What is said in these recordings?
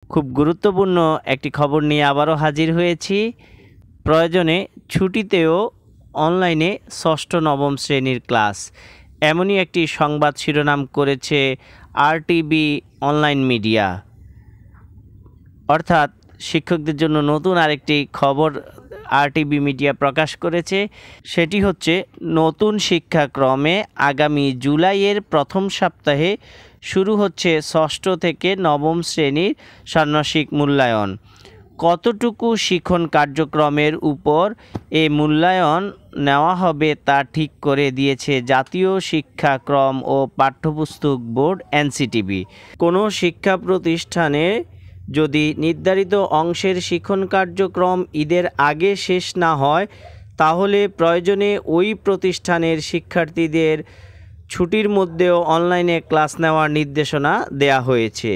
খুব গুরুত্বপূর্ণ একটি খবর নিয়ে আবারও হাজির হয়েছি। প্রয়োজনে ছুটিতেও অনলাইনে ষষ্ঠ নবম শ্রেণীর ক্লাস, এমনই একটি সংবাদ শিরোনাম করেছে আরটিভি অনলাইন মিডিয়া। অর্থাৎ শিক্ষকদের জন্য নতুন আরেকটি খবর আরটিভি মিডিয়া প্রকাশ করেছে। সেটি হচ্ছে নতুন শিক্ষাক্রমে আগামী জুলাইয়ের প্রথম সপ্তাহে শুরু হচ্ছে ষষ্ঠ থেকে নবম শ্রেণীর ষান্মাসিক মূল্যায়ন। কতটুকু শিখন কার্যক্রমের উপর এই মূল্যায়ন নেওয়া হবে তা ঠিক করে দিয়েছে জাতীয় শিক্ষাক্রম ও পাঠ্যপুস্তক বোর্ড এনসিটিবি। কোনো শিক্ষা প্রতিষ্ঠানে যদি নির্ধারিত অংশের শিখন কার্যক্রম ঈদের আগে শেষ না হয়, তাহলে প্রয়োজনে ওই প্রতিষ্ঠানের শিক্ষার্থীদের ছুটির মধ্যেও অনলাইনে ক্লাস নেওয়ার নির্দেশনা দেয়া হয়েছে।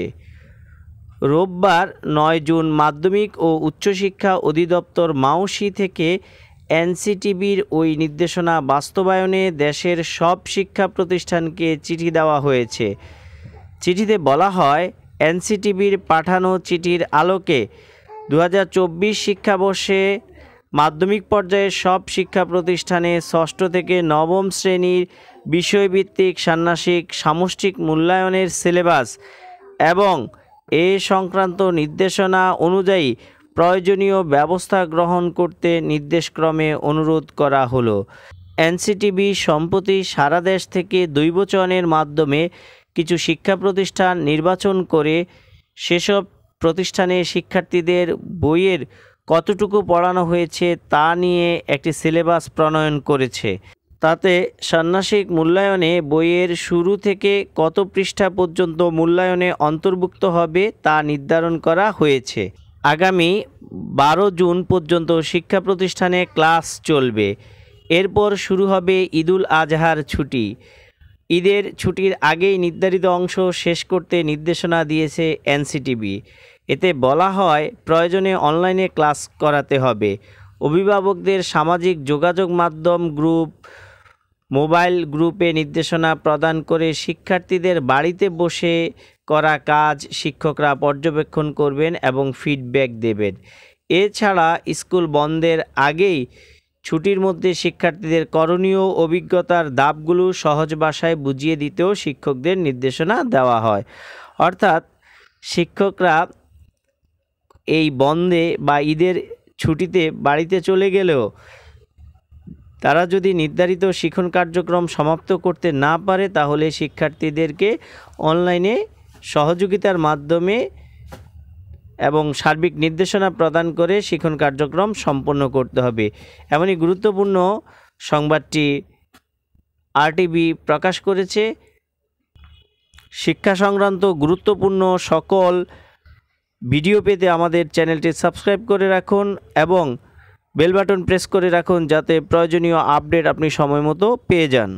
রোববার ৯ জুন মাধ্যমিক ও উচ্চশিক্ষা অধিদপ্তর মাউসি থেকে এনসিটিবির ওই নির্দেশনা বাস্তবায়নে দেশের সব শিক্ষা প্রতিষ্ঠানকে চিঠি দেওয়া হয়েছে। চিঠিতে বলা হয়, এনসিটিবির পাঠানো চিঠির আলোকে ২০২৪ শিক্ষাবর্ষে মাধ্যমিক পর্যায়ের সব শিক্ষা প্রতিষ্ঠানে ষষ্ঠ থেকে নবম শ্রেণীর বিষয়ভিত্তিক ষান্মাসিক সামষ্টিক মূল্যায়নের সিলেবাস এবং এ সংক্রান্ত নির্দেশনা অনুযায়ী প্রয়োজনীয় ব্যবস্থা গ্রহণ করতে নির্দেশক্রমে অনুরোধ করা হলো। এনসিটিবি সম্প্রতি সারা দেশ থেকে দৈবচয়নের মাধ্যমে কিছু শিক্ষা প্রতিষ্ঠান নির্বাচন করে সেসব প্রতিষ্ঠানে শিক্ষার্থীদের বইয়ের কতটুকু পড়ানো হয়েছে তা নিয়ে একটি সিলেবাস প্রণয়ন করেছে। তাতে ষান্মাসিক মূল্যায়নে বইয়ের শুরু থেকে কত পৃষ্ঠা পর্যন্ত মূল্যায়নে অন্তর্ভুক্ত হবে তা নির্ধারণ করা হয়েছে। আগামী ১২ জুন পর্যন্ত শিক্ষা প্রতিষ্ঠানে ক্লাস চলবে। এরপর শুরু হবে ঈদুল আজহার ছুটি। ঈদের ছুটির আগেই নির্ধারিত অংশ শেষ করতে নির্দেশনা দিয়েছে এনসিটিবি। এতে বলা হয়, প্রয়োজনে অনলাইনে ক্লাস করাতে হবে। অভিভাবকদের সামাজিক যোগাযোগ মাধ্যম গ্রুপ, মোবাইল গ্রুপে নির্দেশনা প্রদান করে শিক্ষার্থীদের বাড়িতে বসে করা কাজ শিক্ষকরা পর্যবেক্ষণ করবেন এবং ফিডব্যাক দেবেন। এছাড়া স্কুল বন্ধের আগেই ছুটির মধ্যে শিক্ষার্থীদের করণীয় অভিজ্ঞতার ধাপগুলো সহজ ভাষায় বুঝিয়ে দিতেও শিক্ষকদের নির্দেশনা দেওয়া হয়। অর্থাৎ শিক্ষকরা এই বন্ধে বা ঈদের ছুটিতে বাড়িতে চলে গেলেও তারা যদি নির্ধারিত শিখন কার্যক্রম সমাপ্ত করতে না পারে, তাহলে শিক্ষার্থীদেরকে অনলাইনে সহযোগিতার মাধ্যমে এবং সার্বিক নির্দেশনা প্রদান করে শিখন কার্যক্রম সম্পন্ন করতে হবে। এমনই গুরুত্বপূর্ণ সংবাদটি আরটিভি প্রকাশ করেছে। শিক্ষা সংক্রান্ত গুরুত্বপূর্ণ সকল ভিডিও পেতে আমাদের চ্যানেলটি সাবস্ক্রাইব করে রাখুন এবং বেল বাটন প্রেস করে রাখুন, যাতে প্রয়োজনীয় আপডেট আপনি সময়মতো পেয়ে যান।